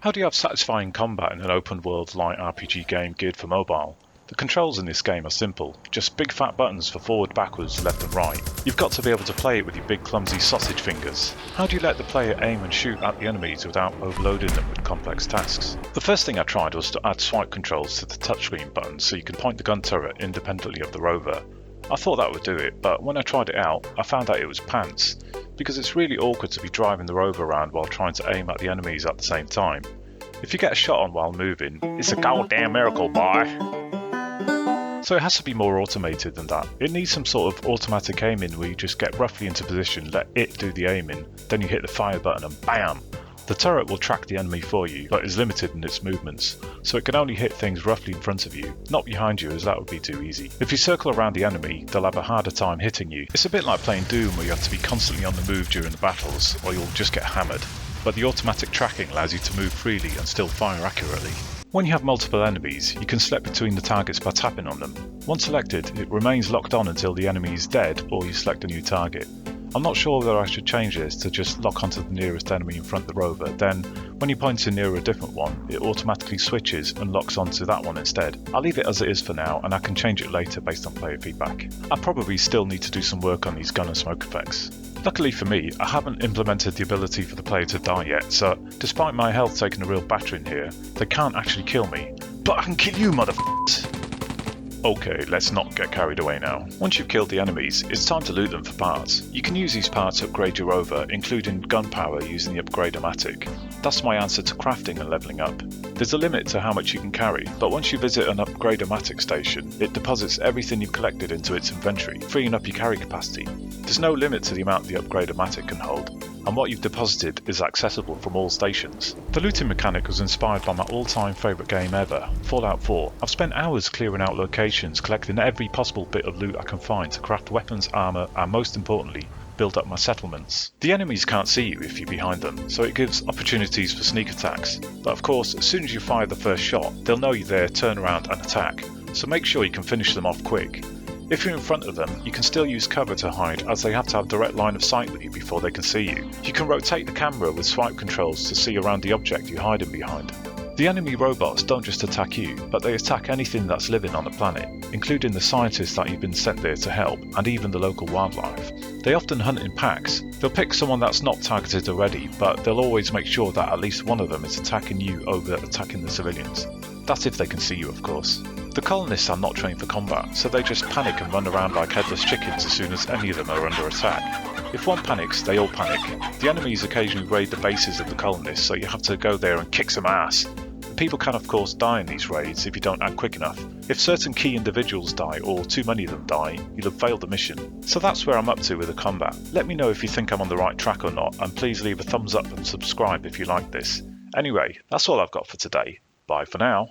How do you have satisfying combat in an open world light RPG game geared for mobile? The controls in this game are simple, just big fat buttons for forward, backwards, left and right. You've got to be able to play it with your big clumsy sausage fingers. How do you let the player aim and shoot at the enemies without overloading them with complex tasks? The first thing I tried was to add swipe controls to the touchscreen buttons so you could point the gun turret independently of the rover. I thought that would do it, but when I tried it out, I found out it was pants, because it's really awkward to be driving the rover around while trying to aim at the enemies at the same time. If you get a shot on while moving, it's a goddamn miracle, boy! So it has to be more automated than that. It needs some sort of automatic aiming where you just get roughly into position, let it do the aiming, then you hit the fire button and BAM! The turret will track the enemy for you, but is limited in its movements, so it can only hit things roughly in front of you, not behind you as that would be too easy. If you circle around the enemy, they'll have a harder time hitting you. It's a bit like playing Doom where you have to be constantly on the move during the battles, or you'll just get hammered. But the automatic tracking allows you to move freely and still fire accurately. When you have multiple enemies, you can select between the targets by tapping on them. Once selected, it remains locked on until the enemy is dead or you select a new target. I'm not sure whether I should change this to just lock onto the nearest enemy in front of the rover, then when you point in near a different one, it automatically switches and locks onto that one instead. I'll leave it as it is for now and I can change it later based on player feedback. I probably still need to do some work on these gun and smoke effects. Luckily for me, I haven't implemented the ability for the player to die yet, so despite my health taking a real battering here, they can't actually kill me. But I can kill you, motherfuckers! Okay, let's not get carried away now. Once you've killed the enemies, it's time to loot them for parts. You can use these parts to upgrade your rover, including gunpowder using the upgrade-o-matic. That's my answer to crafting and levelling up. There's a limit to how much you can carry, but once you visit an upgrade-o-matic station, it deposits everything you've collected into its inventory, freeing up your carry capacity. There's no limit to the amount the upgrade-o-matic can hold, and what you've deposited is accessible from all stations. The looting mechanic was inspired by my all-time favourite game ever, Fallout 4. I've spent hours clearing out locations, collecting every possible bit of loot I can find to craft weapons, armour, and most importantly, build up my settlements. The enemies can't see you if you're behind them, so it gives opportunities for sneak attacks. But of course, as soon as you fire the first shot, they'll know you're there, turn around and attack, so make sure you can finish them off quick. If you're in front of them, you can still use cover to hide as they have to have direct line of sight with you before they can see you. You can rotate the camera with swipe controls to see around the object you're hiding behind. The enemy robots don't just attack you, but they attack anything that's living on the planet, including the scientists that you've been sent there to help, and even the local wildlife. They often hunt in packs. They'll pick someone that's not targeted already, but they'll always make sure that at least one of them is attacking you over attacking the civilians. That's if they can see you, of course. The colonists are not trained for combat, so they just panic and run around like headless chickens as soon as any of them are under attack. If one panics, they all panic. The enemies occasionally raid the bases of the colonists, so you have to go there and kick some ass. People can of course die in these raids if you don't act quick enough. If certain key individuals die or too many of them die, you'll have failed the mission. So that's where I'm up to with the combat. Let me know if you think I'm on the right track or not, and please leave a thumbs up and subscribe if you like this. Anyway, that's all I've got for today. Bye for now.